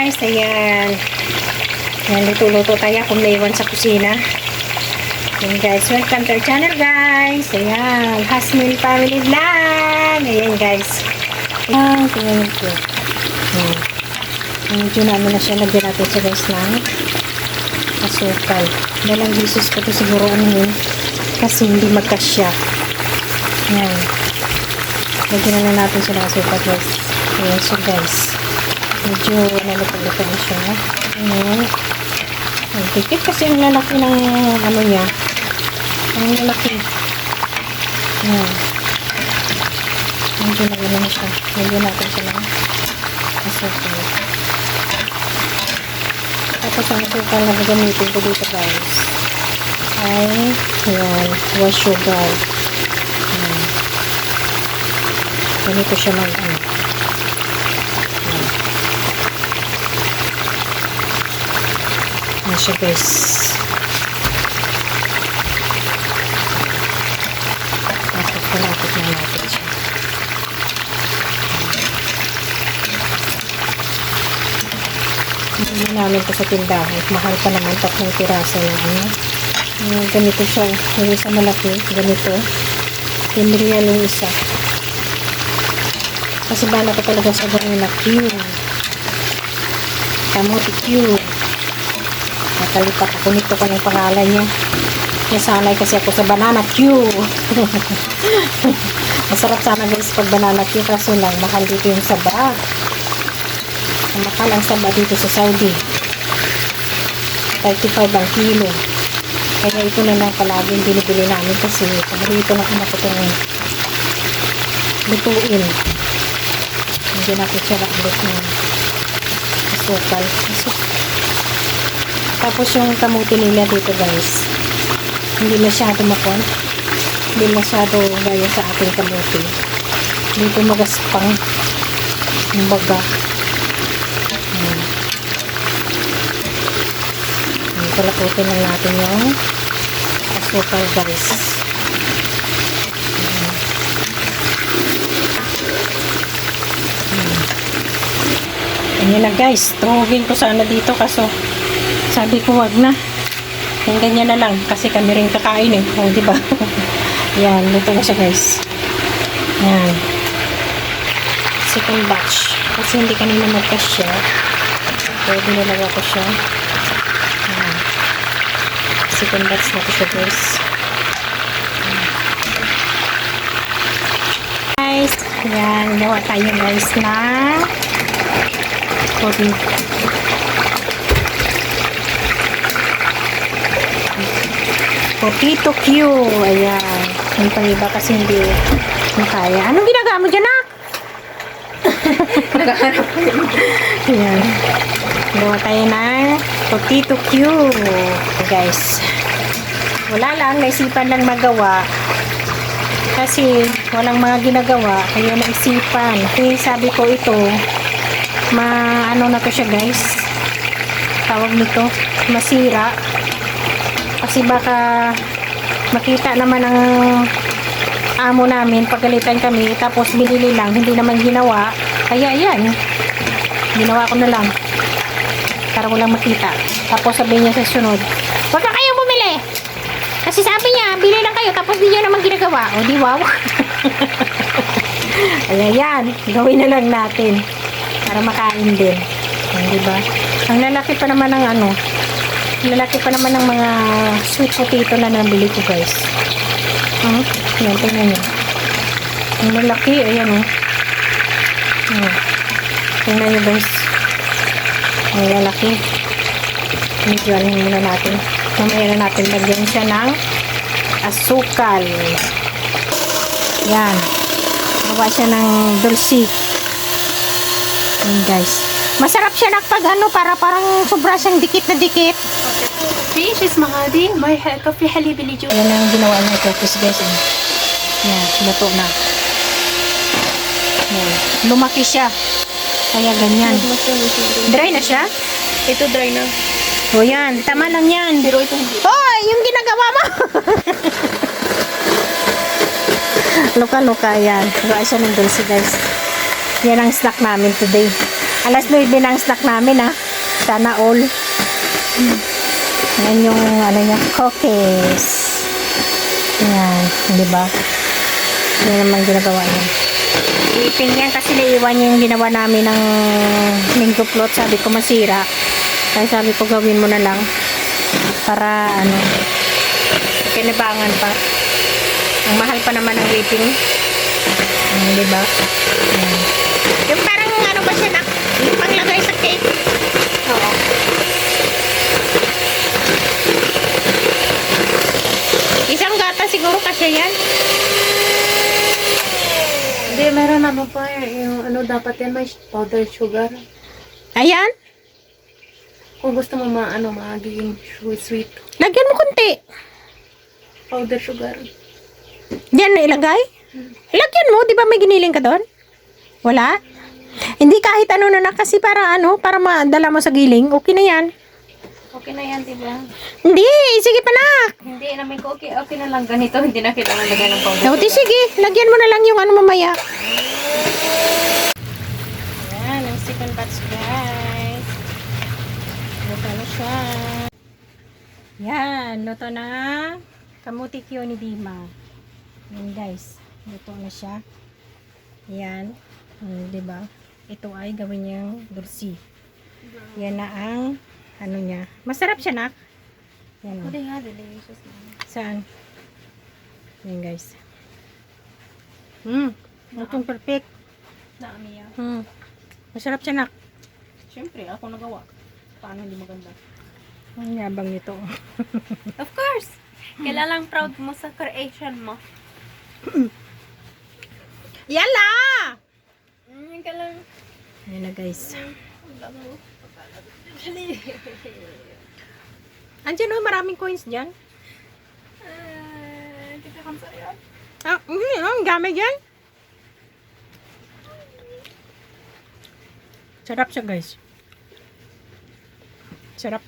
guys, ayan. Ayan, luto-luto tayo kung naiwan sa kusina. Ayan guys, welcome to our channel guys. Ayan, Hasmin Family Vlog. Ayan guys. Ayan, tingnan ko. Ayan. Medyo namin na siya. Lagyan natin siya guys ng asukal. Dalang bisis ko ito siguro ano kasi hindi magkasya. Ayan. Lagyan na natin siya ng asukal guys. Ayan siya guys. Medyo nalapag-lapag na siya. Ayan. Ang tikit kasi ang lalaki ng ano niya. Ang lalaki. Ayan. Medyo nagano na siya. Lagyan natin siya ng asukal. Tapos ang asukal na gagamitin ko dito guys ay ayan, was sugar. Ayan. Ganito siya mag-ano. Ayan siya guys. Tapos palapit na natin siya. Hindi namin ito sa tindahan. Mahal pa naman 3 piraso na ano. Ganito siya. Yung isa malaki. Ganito. Pinriyan yung isa. Kasi bala ko talaga sa banana Q. Kamote Q. Nakalipat ako nito kung ang pangalan niya. Nasanay kasi ako sa banana Q. Masarap sana guys pag banana Q. Kaso lang, mahal dito yung saba. Mahal ang saba dito sa Saudi. 35 ang kilo. Kaya ito na lang palagi binibili namin kasi paborito na ako itong lutuin. Hindi natin siya rakbot ng asukal. Tapos yung kamuti nila dito guys, hindi masyado makon. Hindi masyado gaya sa ating kamuti. Dito magaspang yung baga. Palaputin lang natin yung asukal guys. Ganyan na guys. Tuhugin ko sana dito kaso sabi ko wag na. Yung ganyan na lang kasi kami rin kakain eh. O diba? Yan. Luto na siya guys. Yan. Second batch. Kasi hindi kanina magkasya. Pwede nalaga ko siya. Second batch na ito siya guys. Guys, yan, gawa tayo guys na potato Q. Ayan. Yung pang iba kasi hindi makaya. Anong ginagawa mo dyan, nak? Ayan. Gawa tayo ng potato Q. Guys. Wala lang. Naisipan lang magawa. Kasi walang mga ginagawa. Kaya naisipan. Kaya sabi ko ito, ano na to siya guys. Tawag nito. Masira. Kasi baka makita naman ang amo namin. Pagalitan kami. Tapos binili lang. Hindi naman ginawa. Kaya yan. Ginawa ko na lang. Para walang makita. Tapos sabi niya sa sunod, wag na kayong bumili. Kasi sabi niya, bili lang kayo. Tapos di niya naman ginagawa. O di wow. Ayan. Gawin na lang natin. Para makain din. Diba? Ang lalaki pa naman ng ano. Ang lalaki pa naman ng mga sweet potato na nabili ko guys. Ayan, tingnan nyo. Ang lalaki. Ayan o. Tingnan nyo guys. Ang lalaki. Medyo ano muna natin. Mamaya na natin lagyan siya ng asukal. Yan. Gawa siya ng dulce. Yan guys. Masarap siya pag ano, parang sobra siyang dikit na dikit. في شو اسمه هذه ماي كوفي حليب اللي جوا. Yan ang ginawa niya cookies guys. Yan, luto na. Yan. Lumaki siya. Kaya ganyan. Dry na siya? Ito dry na. O yan, tama lang yan. Pero ito hindi. Hoy, yung ginagawa mo. Luka-luka yan. Gawa siya ng dulce guys. Yan ang snack namin today. Alas 9 na ang snack namin ha. Sana all. Yan yung ano niya, cookies. Yan, di ba? Yan naman ginagawa niya. Ipin yan kasi naiwan niya yung ginawa namin ng mango float. Sabi ko masira. Kaya sabi ko gawin mo na lang. Para ano, kinabangan pa. Ang mahal pa naman ng whipping. Di ba? Yan. Yung parang ano ba siya na? Yung panglagay sa cake. Oo. Isang gata siguro kasi yan. Hindi, meron ano pa yung ano dapat yan may powdered sugar. Ayan. Kung gusto mo magiging sweet. Lagyan mo konti. Powdered sugar. Diyan na ilagay. Lagyan mo. Di ba may giniling ka doon? Wala? Hindi kahit ano na kasi para ano, para madala mo sa giling. Okay na yan. Okay na yan, diba? Hindi. Sige pa nak. Hindi namin ko okay na lang ganito. Hindi na kailangan lagyan ng powdered Nauti, sugar. sige. Lagyan mo na lang yung ano mamaya. Ayan, ang second batch guys. Luto na siya. Yan, luto na. Kamuti Q ni Dima. Yan guys, luto na siya. Yan, diba? Ito ay gawin niyang dulce. Yan na ang ano niya. Masarap siya nak. Yan o. Hindi nga, delicious na. Saan? Yan guys. Lutong perfect. Naamiya. Masarap siya nak. Siyempre, ako nagawa. Paano hindi maganda? Ang yabang nito. Of course! Kailangan proud mo sa creation mo. Yala! Kailangan. Ayan na guys. Andiyan o, maraming coins dyan. Kita kan saya. Ang gamay dyan. Sarap siya guys. Sarap.